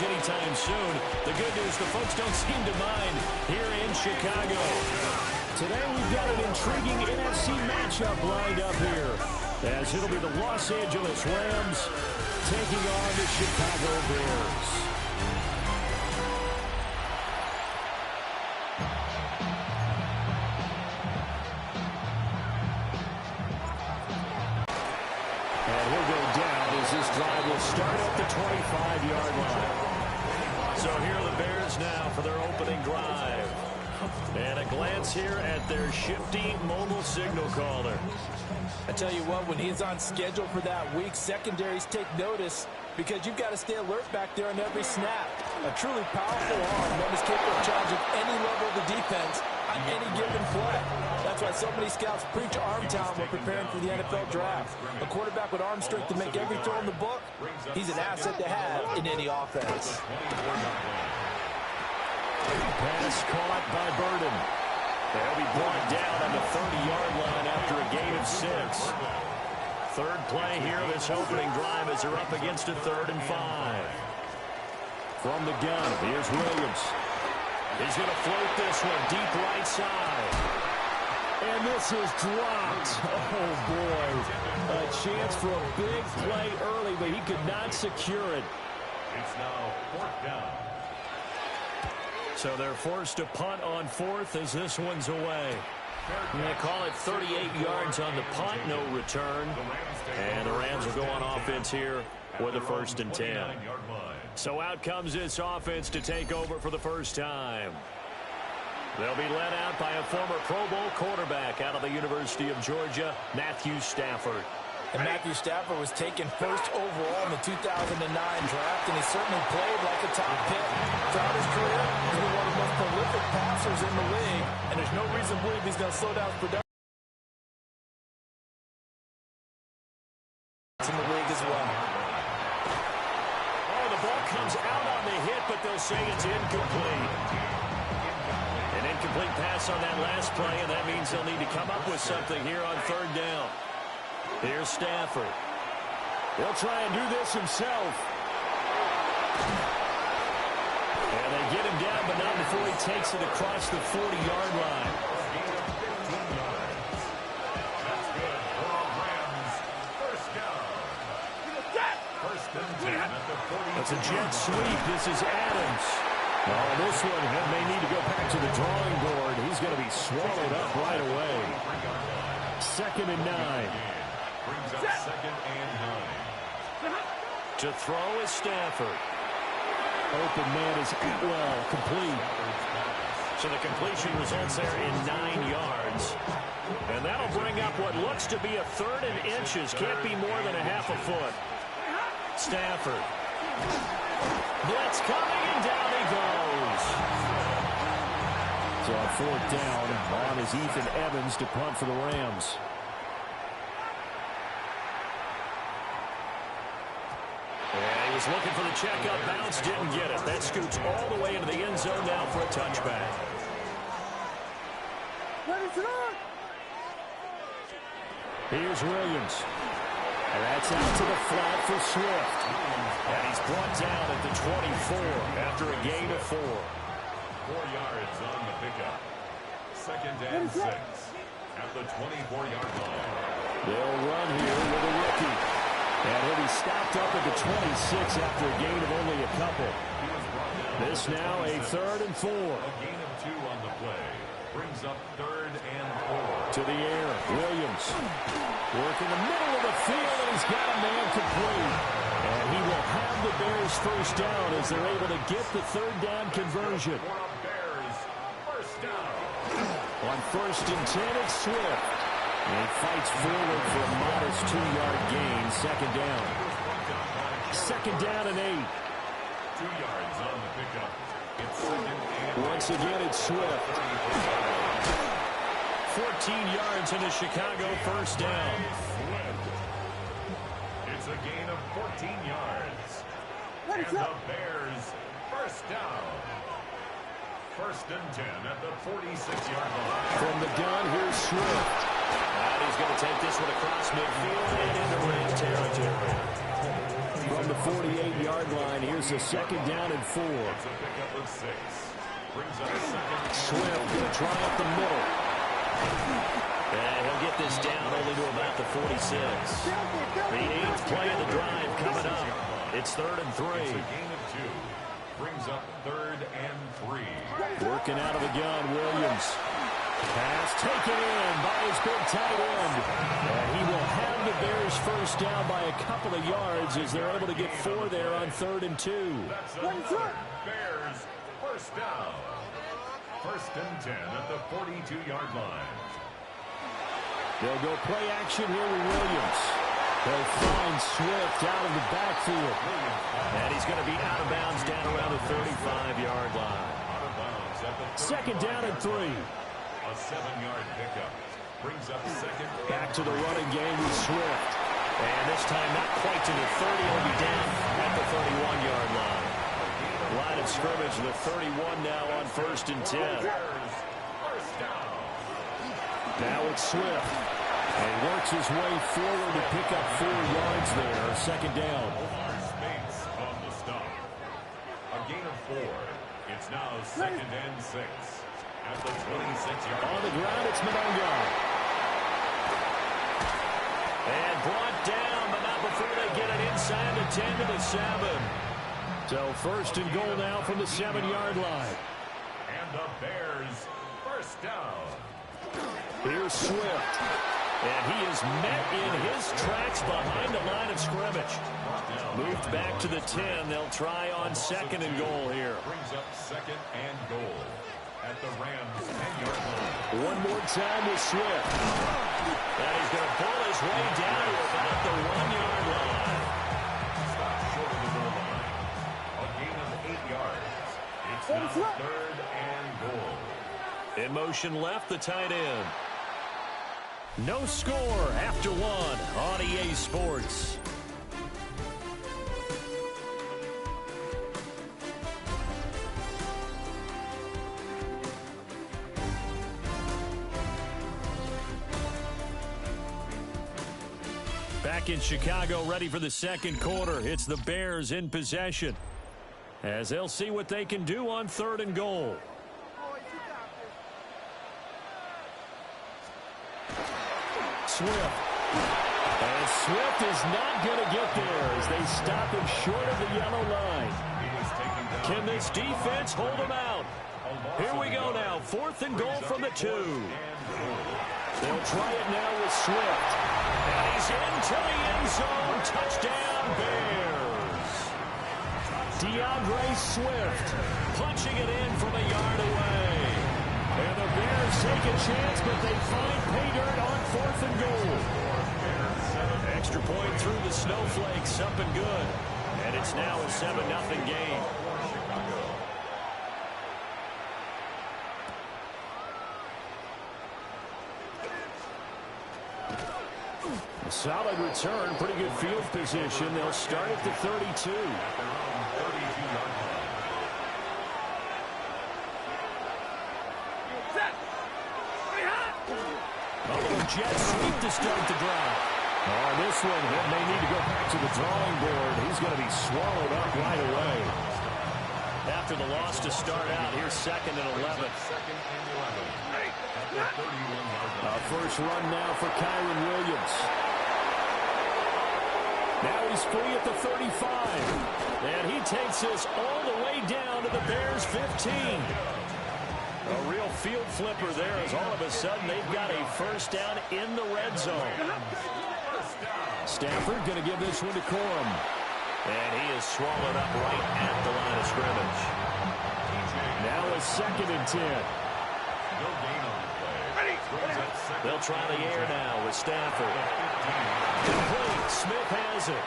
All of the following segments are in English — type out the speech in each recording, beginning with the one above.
change anytime soon. The good news, the folks don't seem to mind here in Chicago. Today we've got an intriguing NFC matchup lined up here, as it'll be the Los Angeles Rams taking on the Chicago Bears. And he'll go down as this drive will start at the 25-yard line. So here are the Bears now for their opening drive. And a glance here at their shifty mobile signal caller. I tell you what, when he's on schedule for that week, secondaries take notice because you've got to stay alert back there on every snap. A truly powerful arm that is capable of challenging any level of the defense on any given play. That's why so many scouts preach arm talent when preparing for the NFL draft. A quarterback with arm strength to make every throw in the book, he's an asset to have in any offense. Pass caught by Burden. They'll be brought down on the 30-yard line after a gain of 6. Third play here, this opening drive as they're up against a 3rd and 5. From the gun, here's Williams. He's going to float this one deep right side. And this is dropped. Oh, boy. A chance for a big play early, but he could not secure it. It's now 4th down. So they're forced to punt on 4th as this one's away. And they call it 38 yards on the punt, no return. And the Rams will go on offense here with a 1st and 10. So out comes this offense to take over for the first time. They'll be led out by a former Pro Bowl quarterback out of the University of Georgia, Matthew Stafford. And Matthew Stafford was taken 1st overall in the 2009 draft, and he certainly played like a top pick. Throughout his career, he's been one of the most prolific passers in the league, and there's no reason to believe he's going to slow down his production in the league as well. Oh, the ball comes out on the hit, but they'll say it's incomplete. An incomplete pass on that last play, and that means they'll need to come up with something here on 3rd down. Here's Stafford. He'll try and do this himself. And they get him down, but not before he takes it across the 40-yard line. That's good for Rams. 1st down. 1st and 10 at the 40. That's a jet sweep. This is Adams. Oh, this one may need to go back to the drawing board. He's going to be swallowed up right away. 2nd and 9. Brings up 2nd and 9. To throw is Stafford. Open man is Atwell, complete. So the completion results there in 9 yards. And that'll bring up what looks to be a 3rd and inches. Can't be more than a half a foot. Stafford. Blitz coming, and down he goes. So on 4th down, on is Ethan Evans to punt for the Rams. And he was looking for the checkup bounce, didn't get it. That scoots all the way into the end zone now for a touchback. Here's Williams. And that's out to the flat for Swift. And he's brought down at the 24 after a gain of 4. 4 yards on the pickup. 2nd and 6 at the 24-yard line. They'll run here with a rookie. And he'll be stopped up at the 26 after a gain of only a couple. This now a 3rd and 4. A gain of 2 on the play. Brings up 3rd and 4. To the air, Williams. Working the middle of the field, and he's got a man complete. And he will have the Bears 1st down as they're able to get the 3rd down conversion. For Bears, 1st down. On 1st and 10, it's Swift. And he fights forward for a modest 2-yard gain. 2nd down. 2nd down and 8. 2 yards on the pickup. It's 2nd and 8. Once again, it's Swift. 14 yards in the Chicago 1st down. It's a gain of 14 yards. And the Bears 1st down. 1st and 10 at the 46-yard line. From the gun, here's Swift. And he's going to take this one across midfield and into Ram territory. From from the 48-yard line. Here's a second down and 4. It's a pickup of 6. Brings up second. Swift going to try up the middle. And he'll get this down only to about the 46. The 8th play of the drive coming up. It's 3rd and 3. It's a gain of 2. Brings up 3rd and 3. Working out of the gun, Williams. Pass taken in by his big tight end. And he will have the Bears first down by a couple of yards as they're able to get 4 there on 3rd and 2. That's a Bears first down. 1st and 10 at the 42-yard line. They'll go play action here with Williams. They'll find Swift out of the backfield. And he's going to be out of bounds down around the 35-yard line. Out of bounds at the 2nd down and 3. A 7-yard pickup. Brings up 2nd. Back to the running game with Swift. And this time not quite to the 30. He'll be down at the 31-yard line. Line of scrimmage, the 31 now on 1st and 10. First down. Now it's Swift. And works his way forward to pick up 4 yards there. 2nd down. Spates on the stop. A gain of 4. It's now 2nd and 6. At the 26-yard line. On the ground, it's Mononga. And brought down, but not before they get it inside the 10 to the 7. So 1st and goal now from the 7-yard line. And the Bears first down. Here's Swift. And he is met in his tracks behind the line of scrimmage. Moved back to the 10. They'll try on 2nd and goal here. Brings up 2nd and goal at the Rams 10-yard line. One more time with Swift. And he's going to pull his way down to about the 1-yard line. Stop short of the goal line. A gain of 8 yards. It's now 3rd and goal. In motion left, the tight end. No score after 1 on EA Sports. Back in Chicago, ready for the 2nd quarter. It's the Bears in possession, as they'll see what they can do on 3rd and goal. Swift. And Swift is not going to get there as they stop him short of the yellow line. Can this defense hold him out? Here we go now. 4th and goal from the 2. They'll try it now with Swift. And he's into the end zone. Touchdown, Bears. DeAndre Swift punching it in from a yard away. And the Bears take a chance, but they find pay dirt on 4th and goal. Extra point through the snowflakes, up and good. And it's now a 7-0 game. A solid return, pretty good field position. They'll start at the 32. Jets sweep to start the drive. On this one, he may need to go back to the drawing board. He's going to be swallowed up right away. After the loss to start out, here's 2nd and 11. First run now for Kyron Williams. Now he's free at the 35. And he takes us all the way down to the Bears' 15. A real field flipper there as all of a sudden they've got a first down in the red zone. Stafford going to give this one to Corum. And he is swallowed up right at the line of scrimmage. Now a 2nd and 10. They'll try the air now with Stafford. Complete. Smith has it.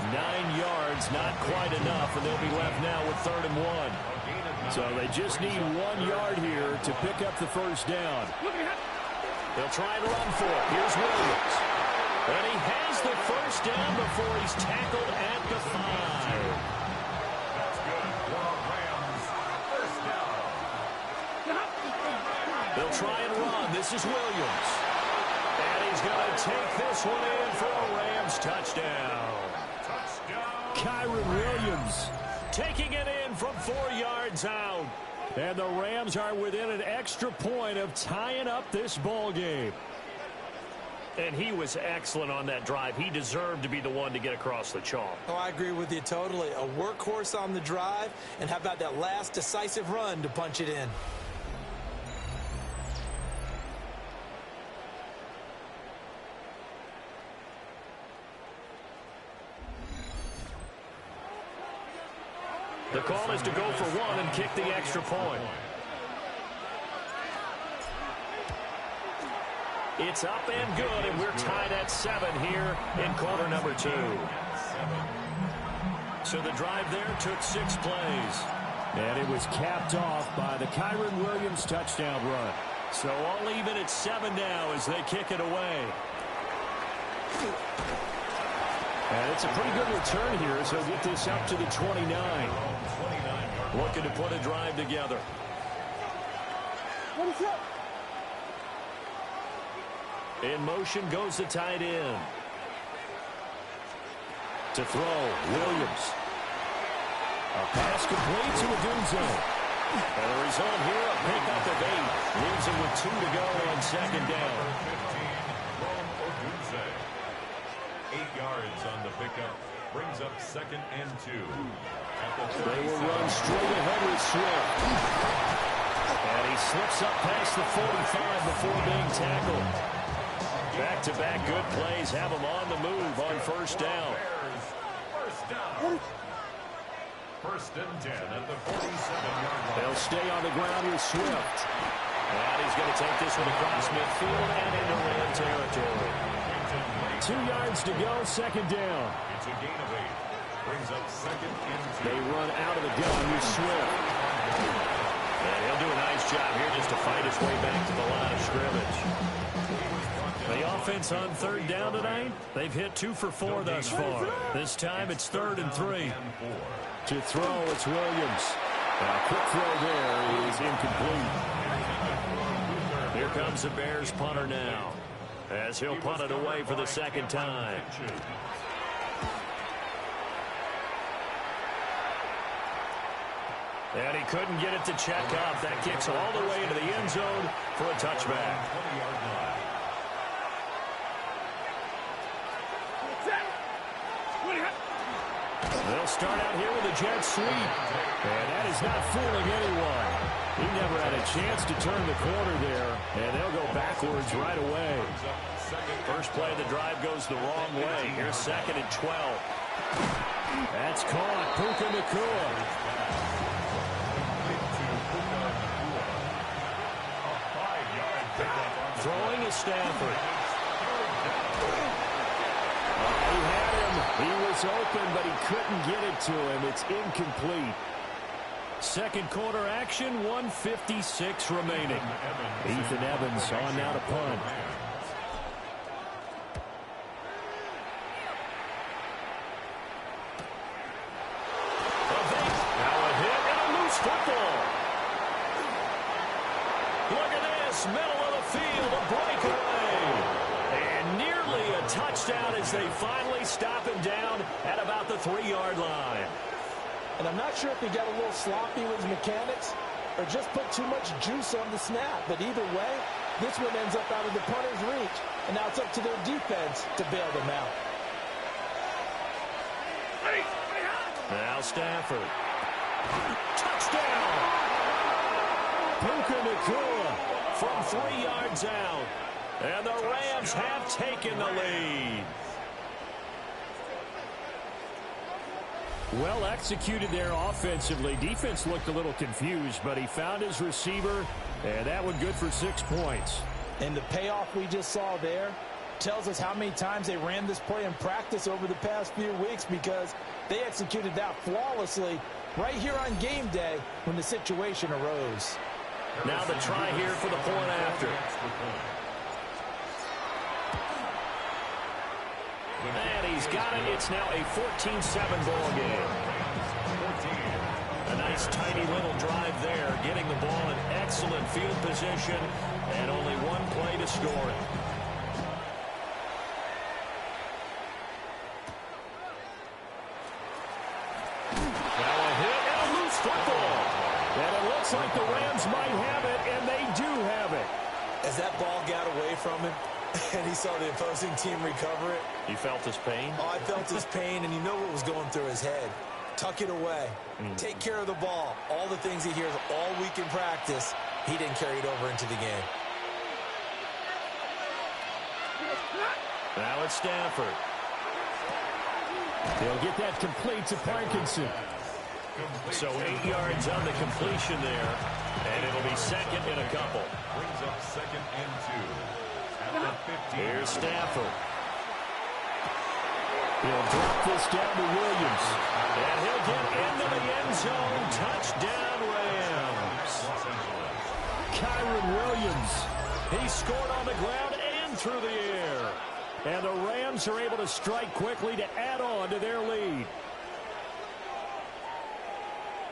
9 yards, not quite enough, and they'll be left now with 3rd and 1. So they just need 1 yard here to pick up the first down. They'll try and run for it. Here's Williams. And he has the first down before he's tackled at the 5. That's good for Rams. First down. They'll try and run. This is Williams. And he's going to take this one in for a Rams touchdown. Touchdown. Kyron Williams. Taking it in from 4 yards out. And the Rams are within an extra point of tying up this ball game. And he was excellent on that drive. He deserved to be the one to get across the chalk. Oh, I agree with you totally. A workhorse on the drive, and how about that last decisive run to punch it in? The call is to go for one and kick the extra point. It's up and good, and we're tied at 7 here in quarter number 2. So the drive there took 6 plays. And it was capped off by the Kyron Williams touchdown run. So all even at 7 now as they kick it away. And it's a pretty good return here as he'll get this up to the 29. Looking to put a drive together. What is that? In motion goes the tight end. To throw, Williams. A pass complete to Odunze. And the result here, a pickup of 8. Leaves him with 2 to go on second down. 8 yards on the pickup. Brings up 2nd and 2. They will run straight ahead with Swift. And he slips up past the 45 before being tackled. Back-to-back good plays have him on the move on first down. First down. 1st and 10 at the 47-yard line. They'll stay on the ground with Swift. And he's going to take this one across midfield and into Ram territory. 2 yards to go, second down. It's a gain of 8. Brings up 2nd and 2. They run out of the gun with Swift. And he'll do a nice job here just to fight his way back to the line of scrimmage. The offense on 3rd down tonight, they've hit 2 for 4 thus far. This time it's 3rd and 3. To throw, it's Williams. And a quick throw there is incomplete. Here comes the Bears punter now, as he'll punt it away for the 2nd time. And he couldn't get it to check up. That kicks all the way into the end zone for a touchback. They'll start out here with a jet sweep. And that is not fooling anyone. He never had a chance to turn the corner there. And they'll go backwards right away. First play of the drive goes the wrong way. Here's 2nd and 12. That's caught. Puka Nacua. Throwing is Stafford. He had him. He was open, but he couldn't get it to him. It's incomplete. Second quarter action, 1:56 remaining. Ethan Evans on now to punt. Now a hit and a loose football. Look at this, middle of the field, a breakaway. And nearly a touchdown as they finally stop him down at about the 3-yard line. And I'm not sure if he got a little sloppy with his mechanics or just put too much juice on the snap. But either way, this one ends up out of the punter's reach. And now it's up to their defense to bail them out. Now Stafford. Touchdown! Puka Nacua from 3 yards out. And the Rams have taken the lead. Well executed there offensively. Defense looked a little confused, but he found his receiver, and that one good for 6 points. And the payoff we just saw there tells us how many times they ran this play in practice over the past few weeks, because they executed that flawlessly right here on game day when the situation arose. Now the try here for the point after. And he's got it. It's now a 14-7 ball game. A nice tiny little drive there, getting the ball in excellent field position, and only one play to score it. like the Rams might have it, and they do have it. As that ball got away from him, and he saw the opposing team recover it. You felt his pain? Oh, I felt his pain, and you know what was going through his head. Tuck it away. Take care of the ball. All the things he hears all week in practice, he didn't carry it over into the game. Now it's Stafford. He'll get that complete to Parkinson. So 8 yards on the completion there, and it'll be second and a couple. Brings up second and 2. At the 15. Here's Stafford. He'll drop this down to Williams. And he'll get into the end zone. Touchdown, Rams. Kyron Williams. He scored on the ground and through the air. And the Rams are able to strike quickly to add on to their lead.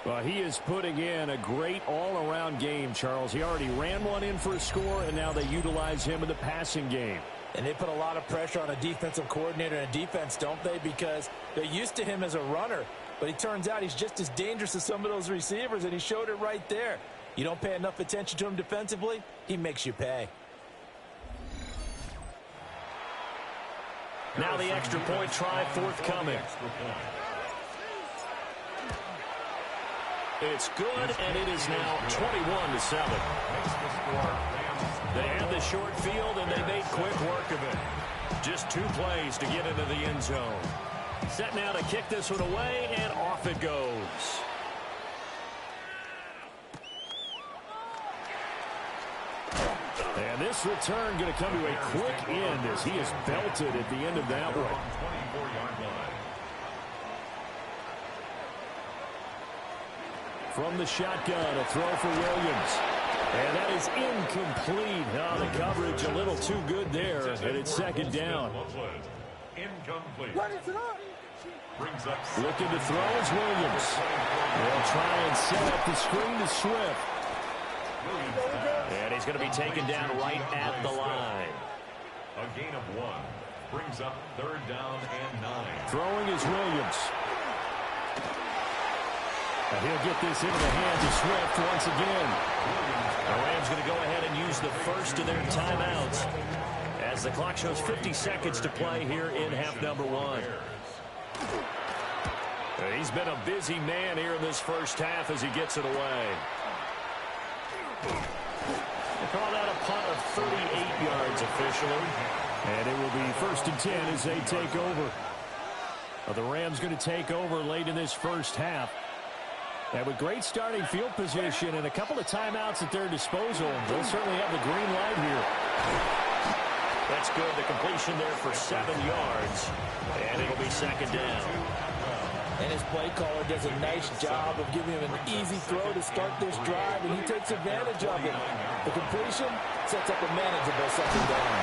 Well, he is putting in a great all-around game, Charles. He already ran one in for a score, and now they utilize him in the passing game. And they put a lot of pressure on a defensive coordinator and defense, don't they? Because they're used to him as a runner. But it turns out he's just as dangerous as some of those receivers, and he showed it right there. You don't pay enough attention to him defensively, he makes you pay. Now the extra point try forthcoming. It's good, and it is now 21-7. They had the short field, and they made quick work of it. Just 2 plays to get into the end zone. Set now to kick this one away, and off it goes. And this return going to come to a quick end as he is belted at the end of that one. 24-yard line. From the shotgun, a throw for Williams. And that is incomplete. Oh, the coverage a little too good there, and it's second down. Incomplete. Brings up Looking to throw is Williams. They'll try and set up the screen to Swift. And he's going to be taken down right at the line. a gain of 1. Brings up 3rd down and 9. Throwing is Williams. And he'll get this into the hands of Swift once again. The Rams going to go ahead and use the first of their timeouts as the clock shows 50 seconds to play here in half number 1. He's been a busy man here in this first half as he gets it away. They call that a punt of 38 yards officially. And it will be 1st and 10 as they take over. Well, the Rams going to take over late in this first half. And with great starting field position and a couple of timeouts at their disposal, they'll certainly have the green light here. That's good. The completion there for 7 yards. And it'll be 2nd down. And his play caller does a nice job of giving him an easy throw to start this drive, and he takes advantage of it. The completion sets up a manageable 2nd down.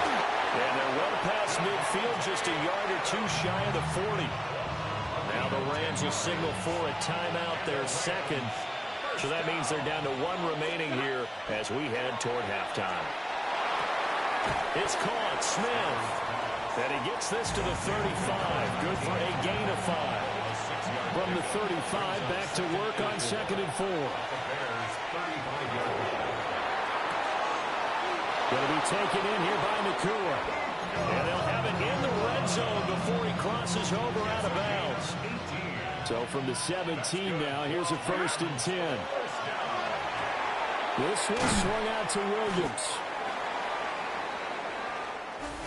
And they're well past midfield, just a yard or 2 shy of the 40. Now the Rams will signal for a timeout, their second. So that means they're down to 1 remaining here as we head toward halftime. It's caught, Smith. And he gets this to the 35. Good for a gain of 5. From the 35, back to work on 2nd and 4. Going to be taken in here by Nakua. And they'll have it in the red zone before he crosses over out of bounds. So from the 17 now, here's a 1st and 10. This one swung out to Williams.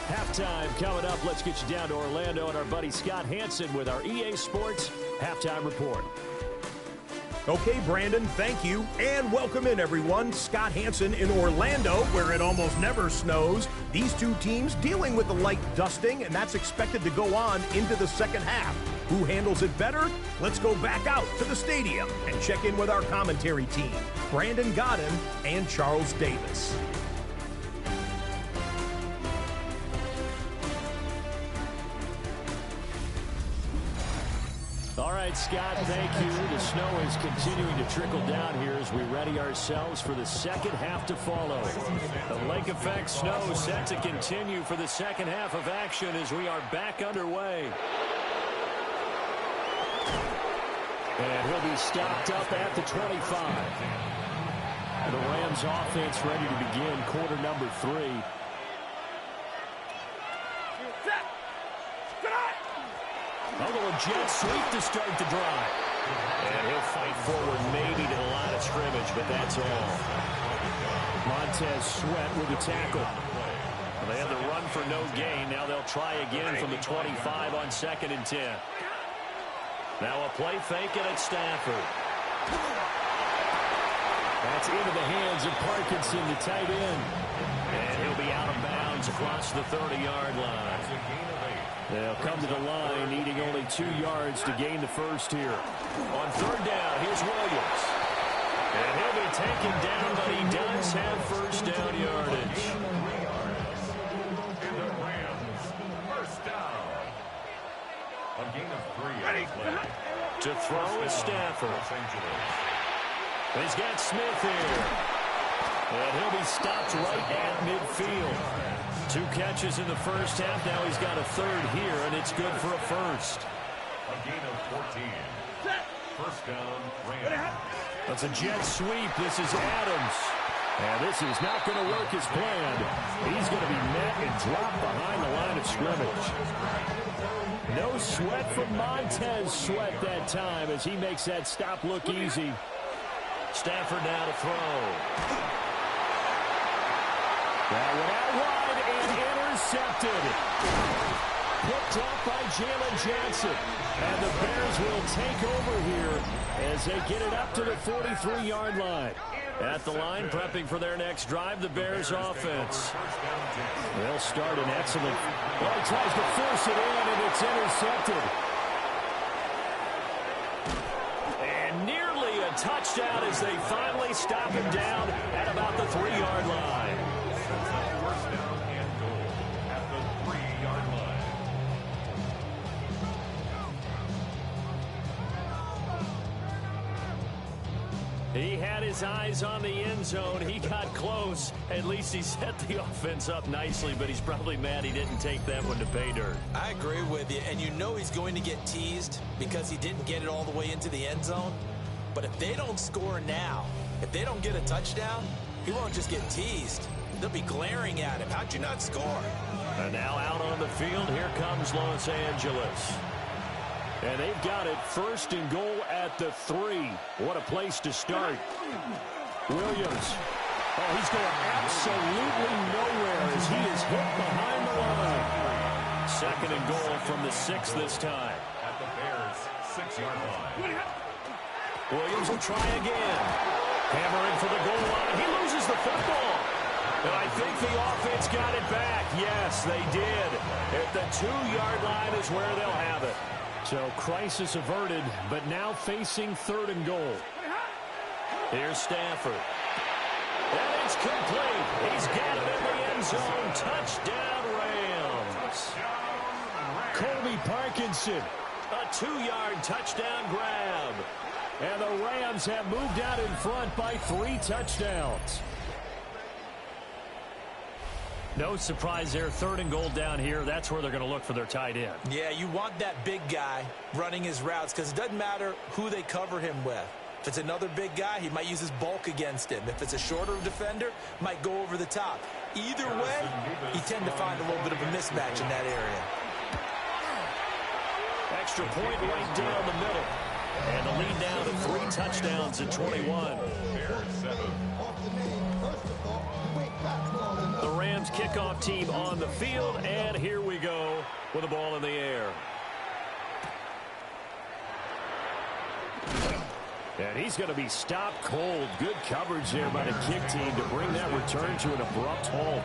Halftime coming up. Let's get you down to Orlando and our buddy Scott Hansen with our EA Sports Halftime Report. Okay, Brandon, thank you, and welcome in, everyone. Scott Hansen in Orlando, where it almost never snows. These two teams dealing with a light dusting, and that's expected to go on into the second half. Who handles it better? Let's go back out to the stadium and check in with our commentary team, Brandon Godden and Charles Davis. All right, Scott, thank you. The snow is continuing to trickle down here as we ready ourselves for the second half to follow. The lake effect snow set to continue for the second half of action as we are back underway. And he'll be stopped up at the 25. The Rams offense ready to begin quarter number 3. A little jet sweep to start the drive. And he'll fight forward maybe to the line of scrimmage, but that's all. Montez Sweat with the tackle. Well, they had the run for no gain. Now they'll try again from the 25 on 2nd and 10. Now a play fake, and it's Stafford. That's into the hands of Parkinson, the tight end. And he'll be out of bounds across the 30-yard line. They'll come to the line, needing only 2 yards to gain the first here. On 3rd down, here's Williams. And he'll be taken down, but he does have first down yardage. And the Rams, first down. A gain of 3 on the play. To throw is Stafford. He's got Smith here. And he'll be stopped right at midfield. 2 catches in the first half. Now he's got a 3rd here, and it's good for a first. A gain of 14. First down, Rams. That's a jet sweep. This is Adams. And this is not going to work as planned. He's going to be met and dropped behind the line of scrimmage. No sweat from Montez Sweat that time as he makes that stop look easy. Stafford now to throw. That went out wide and intercepted. Picked off by Jalen Johnson. And the Bears will take over here as they get it up to the 43-yard line. At the line, prepping for their next drive, the Bears offense. They'll start an excellent. Well, he tries to force it in, and it's intercepted. And nearly a touchdown as they finally stop him down at about the 3-yard line. First down and goal at the 3-yard line. He had his eyes on the end zone. He got close. At least he set the offense up nicely, but he's probably mad he didn't take that one to pay dirt. I agree with you, and you know he's going to get teased because he didn't get it all the way into the end zone. But if they don't score now, if they don't get a touchdown, he won't just get teased. They'll be glaring at him. How'd you not score? And now out on the field, here comes Los Angeles. And they've got it 1st and goal at the 3. What a place to start. Williams. Oh, he's going absolutely nowhere as he is hit behind the line. 2nd and goal from the 6 this time. At the Bears' 6-yard line. Williams will try again. Hammering for the goal line. He loses the football. And I think the offense got it back. Yes, they did. At the 2-yard line is where they'll have it. So crisis averted, but now facing 3rd and goal. Here's Stafford. And it's complete. He's got it in the end zone. Touchdown, Rams. Colby Parkinson. A 2-yard touchdown grab. And the Rams have moved out in front by 3 touchdowns. No surprise there. 3rd and goal down here. That's where they're going to look for their tight end. Yeah, you want that big guy running his routes because it doesn't matter who they cover him with. If it's another big guy, he might use his bulk against him. If it's a shorter defender, might go over the top. Either way, you tend to find a little bit of a mismatch in that area. Extra point right down the middle. And the lead down to 3 touchdowns at 21. The Rams kickoff team on the field, and here we go with the ball in the air. And he's going to be stopped cold. Good coverage there by the kick team to bring that return to an abrupt halt.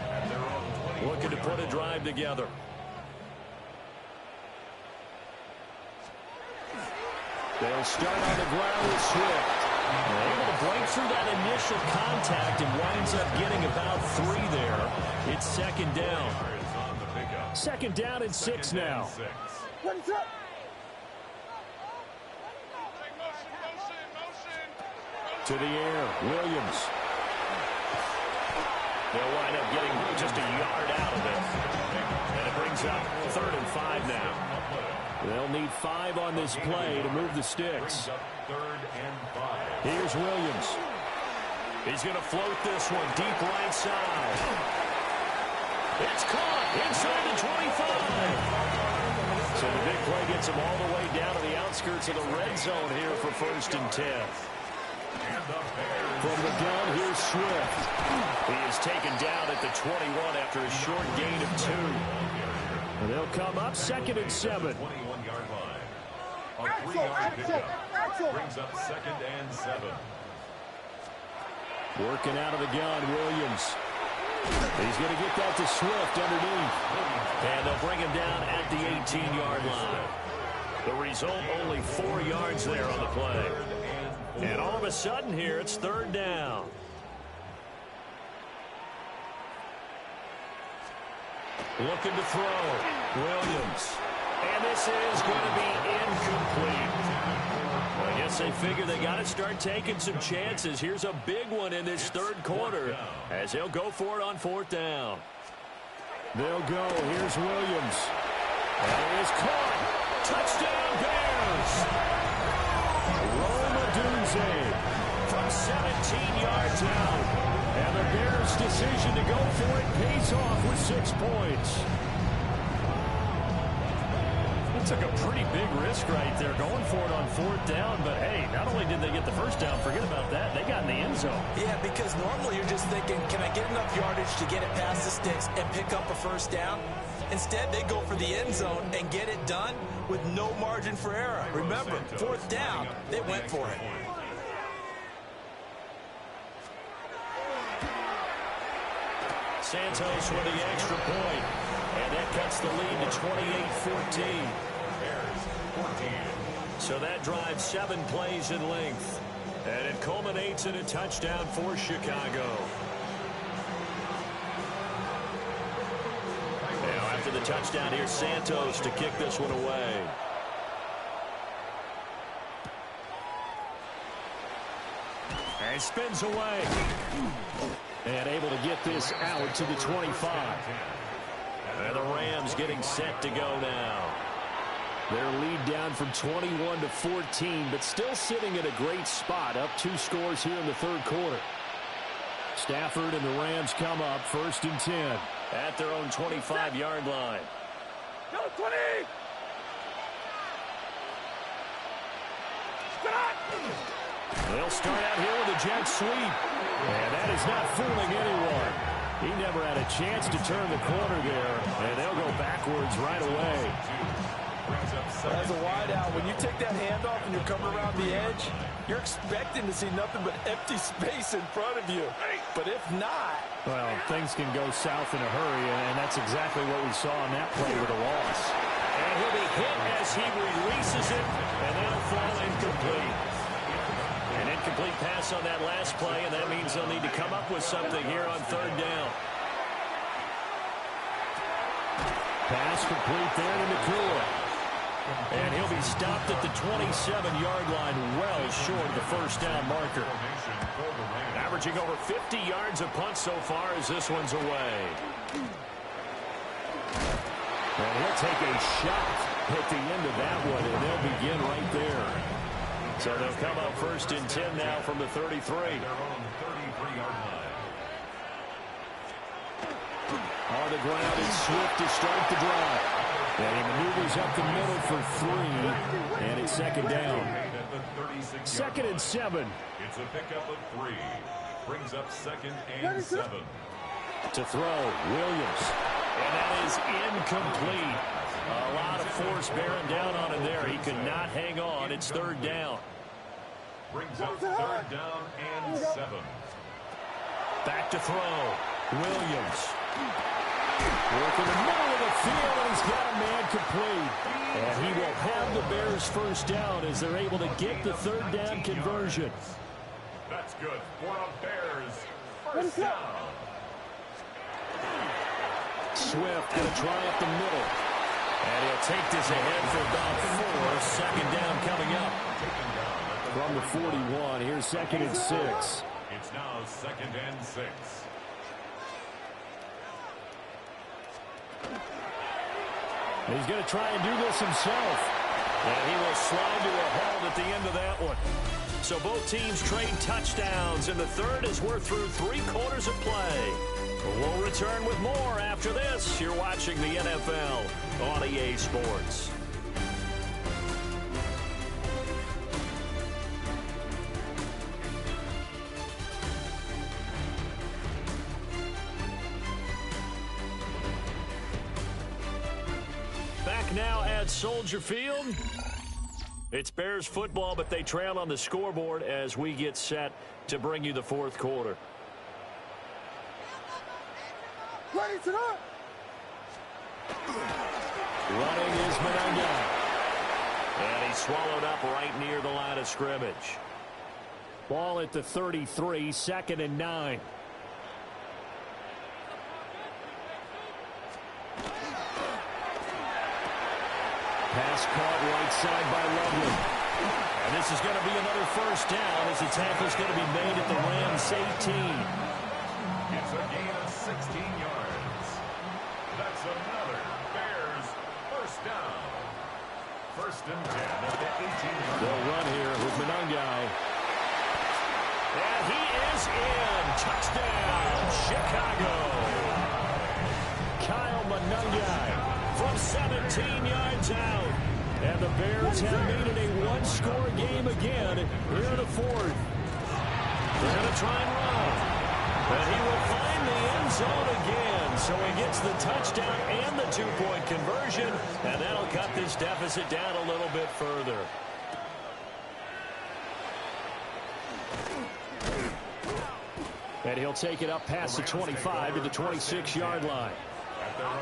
Looking to put a drive together. They'll start on the ground with Swift. Able to break through that initial contact and winds up getting about 3 there. It's 2nd down. 2nd down and 6 now. To the air, Williams. They'll wind up getting just a yard out of it. And it brings up 3rd and 5 now. They'll need 5 on this play to move the sticks. Third and 5. Here's Williams. He's going to float this one deep right side. It's caught inside the 25. So the big play gets him all the way down to the outskirts of the red zone here for 1st and 10. From the gun, here's Swift. He is taken down at the 21 after a short gain of 2. And they'll come up 2nd and 7. 21-yard line. A 3-yard pickup brings up 2nd and 7. Working out of the gun, Williams. He's going to get that to Swift underneath. And they'll bring him down at the 18-yard line. The result, only 4 yards there on the play. And all of a sudden here, it's 3rd down. Looking to throw. Williams. And this is going to be incomplete. I guess they figure they got to start taking some chances. Here's a big one in this 3rd quarter as they'll go for it on 4th down. They'll go. Here's Williams. And it is caught. Touchdown, Bears. Roma Dunze From 17 yards out. And the Bears' decision to go for it pays off with 6 points. Took a pretty big risk right there going for it on 4th down, but hey, not only did they get the 1st down, forget about that, they got in the end zone. Yeah, because normally you're just thinking, can I get enough yardage to get it past the sticks and pick up a 1st down? Instead, they go for the end zone and get it done with no margin for error. Remember, 4th down, they went for it. Santos with the extra point, and that cuts the lead to 28-14. So that drives 7 plays in length. And it culminates in a touchdown for Chicago. Now after the touchdown, here's Santos to kick this one away. And spins away. And able to get this out to the 25. And the Rams getting set to go now. Their lead down from 21 to 14, but still sitting in a great spot, up 2 scores here in the 3rd quarter. Stafford and the Rams come up 1st and 10. At their own 25-yard line. Go 20! They'll start out here with a jet sweep. And that is not fooling anyone. He never had a chance to turn the corner there, and they'll go backwards right away. As a wideout, when you take that handoff and you're coming around the edge, you're expecting to see nothing but empty space in front of you. But if not... Well, things can go south in a hurry, and that's exactly what we saw on that play with a loss. And he'll be hit as he releases it, and that'll fall incomplete. An incomplete pass on that last play, and that means they'll need to come up with something here on 3rd down. Pass complete there to Nakua. And he'll be stopped at the 27-yard line, well short of the 1st down marker. Averaging over 50 yards a punt so far as this one's away. And he'll take a shot at the end of that one, and they'll begin right there. So they'll come up 1st and 10 now from the 33. On the ground, it's Swift to start the drive. And he maneuvers up the middle for 3, and it's 2nd down. 2nd and 7. It's a pickup of 3. Brings up 2nd and 7. To throw, Williams. And that is incomplete. A lot of force bearing down on him there. He could not hang on. It's 3rd down. Brings up 3rd down and 7. Back to throw. Williams. Work in the middle of the field, and he's got a man complete. And he will have the Bears 1st down as they're able to get the 3rd down conversion. That's good for a Bears 1st down. Swift going to try up the middle. And he'll take this ahead for about 4. 2nd down coming up. From the 41, here's 2nd and 6. It's now 2nd and 6. He's going to try and do this himself. And he will slide to a halt at the end of that one. So both teams trade touchdowns in the third as we're through 3 quarters of play. We'll return with more after this. You're watching the NFL on EA Sports. Back now at Soldier Field. It's Bears football, but they trail on the scoreboard as we get set to bring you the fourth quarter. Running is Madden. And he's swallowed up right near the line of scrimmage. Ball at the 33, 2nd and 9. Pass caught right side by Lovely. And this is going to be another first down as the tackle's going to be made at the Rams 18. It's a gain of 16 yards. That's another Bears first down. 1st and 10 at the 18-yard line. They'll run here with Manungai. And he is in. Touchdown, Chicago. Kyle Manungai from 17 yards out. And the Bears have made it a one-score game again here in the fourth. They're going to try and run. But he will find the end zone again. So he gets the touchdown and the 2-point conversion. And that'll cut this deficit down a little bit further. And he'll take it up past the 25 to the 26-yard line.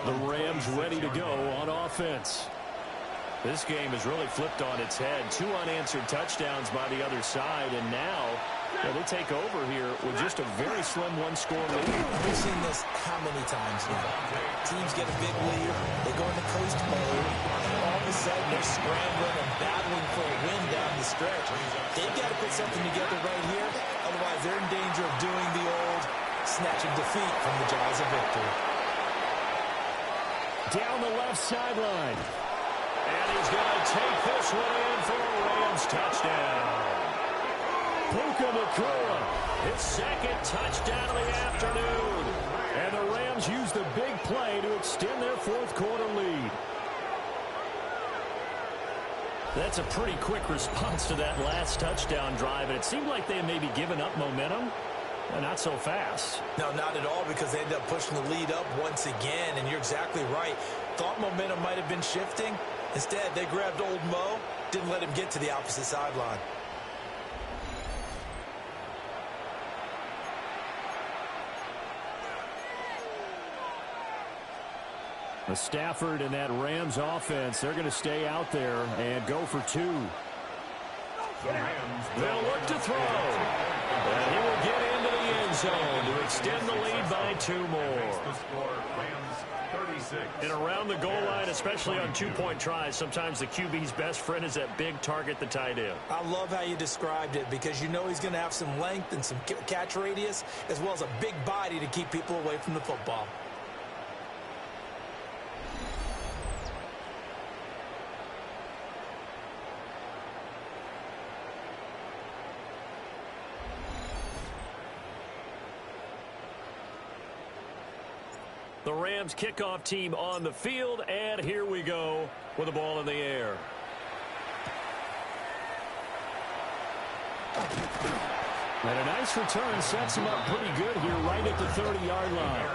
The Rams ready to go on offense. This game has really flipped on its head. 2 unanswered touchdowns by the other side, and now they take over here with just a very slim one-score lead. We've seen this how many times now? Teams get a big lead, they go into coast mode, and all of a sudden they're scrambling and battling for a win down the stretch. They've got to put something together right here, otherwise they're in danger of doing the old snatching defeat from the jaws of victory. Down the left sideline. And he's going to take this one in for a Rams touchdown. Puka Nacua, his 2nd touchdown of the afternoon. And the Rams use the big play to extend their fourth quarter lead. That's a pretty quick response to that last touchdown drive, and it seemed like they had maybe given up momentum. Not so fast. No, not at all, because they ended up pushing the lead up once again, and you're exactly right. Thought momentum might have been shifting. Instead, they grabbed old Mo, didn't let him get to the opposite sideline. The Stafford and that Rams offense, they're going to stay out there and go for 2. They'll look to throw. And he will get into the end zone to extend the lead by 2 more. And around the goal line, especially on 2-point tries, sometimes the QB's best friend is that big target, the tight end. I love how you described it, because you know he's going to have some length and some catch radius, as well as a big body to keep people away from the football. The Rams kickoff team on the field, and here we go with the ball in the air. And a nice return sets him up pretty good here right at the 30-yard line.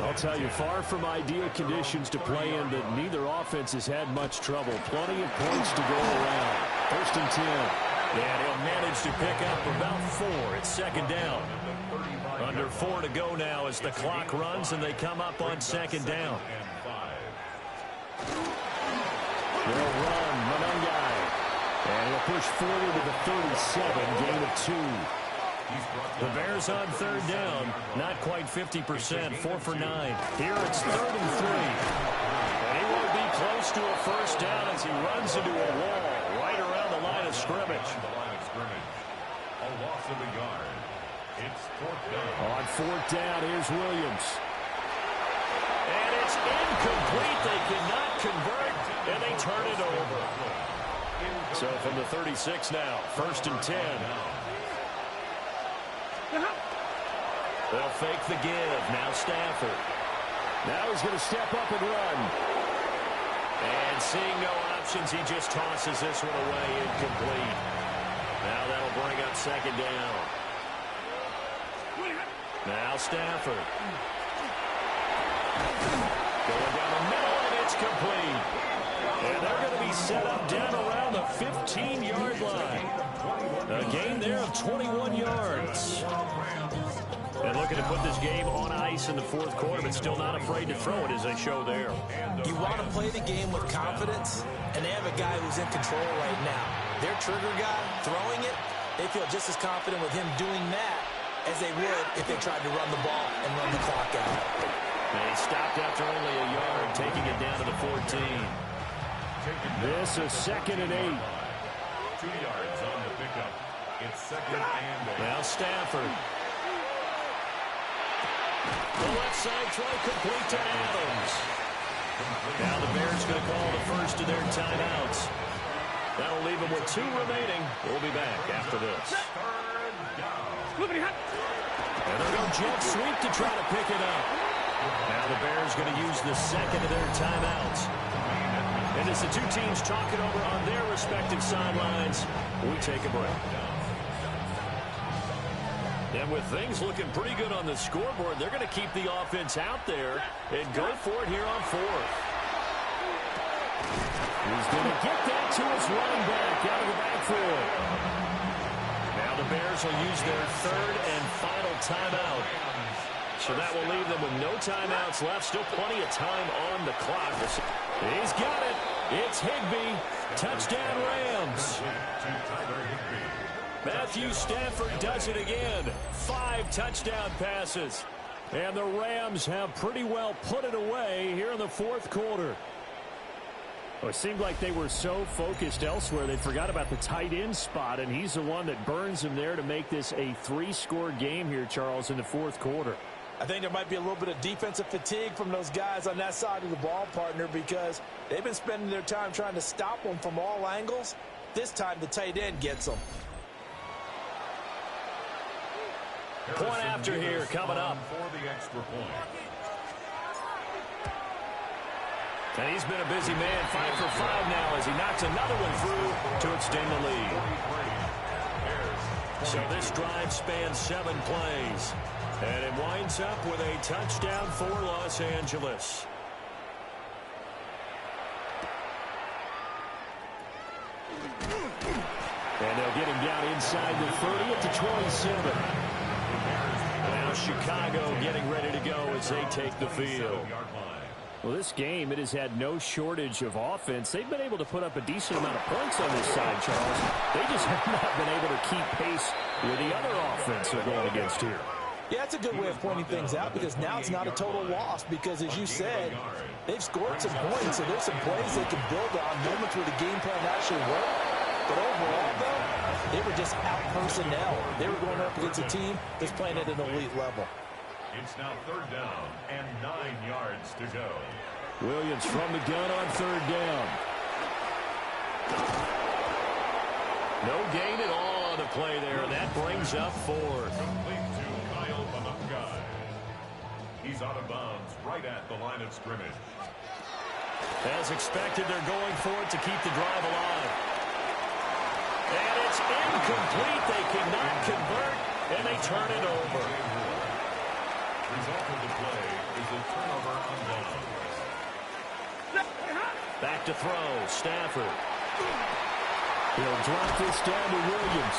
I'll tell you, far from ideal conditions to play in, but neither offense has had much trouble. Plenty of points to go around. 1st and 10. And he'll manage to pick up about 4. It's 2nd down. Under 4 to go now as the clock runs, and they come up on 2nd down. They'll run Manungai. And he'll push forward to the 37, gain of 2. The Bears on 3rd down, not quite 50%, 4 for 9. Here it's 3rd and 3. And he won't be close to a first down as he runs into a wall right around the line of scrimmage. A loss of a yard. It's 4th down. On 4th down, here's Williams. And it's incomplete. They cannot convert, and they turn it over. So from the 36 now, 1st and 10. They'll fake the give. Now Stafford. Now he's going to step up and run. And seeing no options, he just tosses this one away, incomplete. Now that'll bring up 2nd down. Now Stafford. Going down the middle, and it's complete. And they're going to be set up down around the 15-yard line. A gain there of 21 yards. And looking to put this game on ice in the 4th quarter, but still not afraid to throw it as they show there. You want to play the game with confidence, and they have a guy who's in control right now. Their trigger guy, throwing it, they feel just as confident with him doing that as they would if they tried to run the ball and run the clock out. They stopped after only a yard, taking it down to the 14. This is 2nd and 8. 2 yards on the pickup. It's 2nd and 8. Now Stafford. The left side throw complete to Adams. Now the Bears going to call the first of their timeouts. That'll leave them with 2 remaining. We'll be back after this. And they'll go jet sweep to try to pick it up. Now the Bears going to use the 2nd of their timeouts. And as the 2 teams talk it over on their respective sidelines, we take a break. And with things looking pretty good on the scoreboard, they're going to keep the offense out there and go for it here on 4th. He's going to get that to his running back out of the backfield. Now the Bears will use their 3rd and final timeout. So that will leave them with no timeouts left. Still plenty of time on the clock. He's got it. It's Higbee. Touchdown Rams. Matthew Stafford does it again. 5 touchdown passes. And the Rams have pretty well put it away here in the 4th quarter. Well, it seemed like they were so focused elsewhere they forgot about the tight end spot, and he's the one that burns them there to make this a 3-score game here, Charles, in the 4th quarter. I think there might be a little bit of defensive fatigue from those guys on that side of the ball, partner, because they've been spending their time trying to stop them from all angles. This time the tight end gets them. Point after here coming up. For the extra point. And he's been a busy man, 5 for 5 now as he knocks another one through to extend the lead. So this drive spans 7 plays. And it winds up with a touchdown for Los Angeles. And they'll get him down inside the 30 at the 27. Now Chicago getting ready to go as they take the field. Well, this game, it has had no shortage of offense. They've been able to put up a decent amount of points on this side, Charles. They just have not been able to keep pace with the other offense they're going against here. Yeah, that's a good way of pointing things out because now it's not a total loss because, as you said, they've scored some points, so there's some plays they can build on, moments where the game plan actually worked. But overall, though, they were just out personnel. They were going up against a team that's playing at an elite level. It's now 3rd down and 9 yards to go. Williams from the gun on 3rd down. No gain at all on the play there, and that brings up 4th. Complete to Kyle Panukai. He's out of bounds right at the line of scrimmage. As expected, they're going for it to keep the drive alive. And it's incomplete. They cannot convert, and they turn it over. Result of the play is a turnover on downs. Back to throw, Stafford. He'll drop this down to Williams.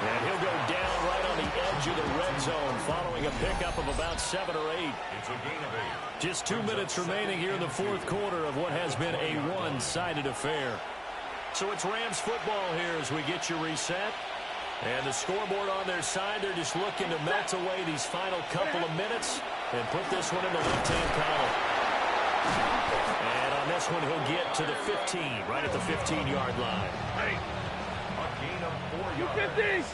And he'll go down right on the edge of the red zone following a pickup of about 7 or 8. It's a gain of 8. Just 2 minutes remaining here in the 4th quarter of what has been a one-sided affair. So it's Rams football here as we get you reset. And the scoreboard on their side, they're just looking to melt away these final couple of minutes and put this one in the left-hand column. And on this one, he'll get to the 15, right at the 15-yard line. A gain of 4 yards.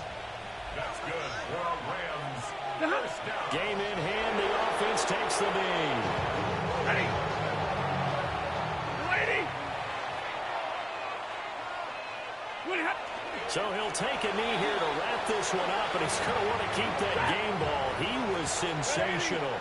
That's good for Rams. First down. Game in hand, the offense takes the lead. Ready. So he'll take a knee here to wrap this one up, and he's going to want to keep that game ball. He was sensational.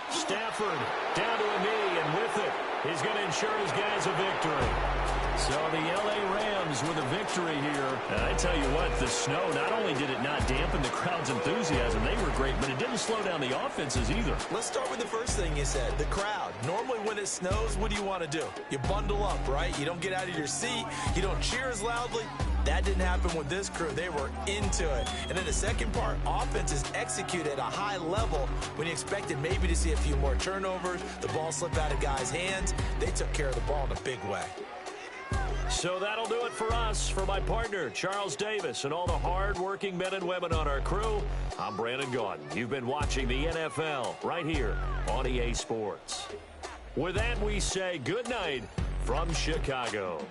Stafford down to a knee, and with it, he's going to ensure his guys a victory. So the L.A. Rams with a victory here. And I tell you what, the snow, not only did it not dampen the crowd's enthusiasm, they were great, but it didn't slow down the offenses either. Let's start with the first thing you said, the crowd. Normally when it snows, what do you want to do? You bundle up, right? You don't get out of your seat. You don't cheer as loudly. That didn't happen with this crew. They were into it. And then the second part, offenses execute at a high level when you expected maybe to see a few more turnovers, the ball slip out of guys' hands. They took care of the ball in a big way. So that'll do it for us. For my partner, Charles Davis, and all the hard-working men and women on our crew, I'm Brandon Gaudin. You've been watching the NFL right here on EA Sports. With that, we say good night from Chicago.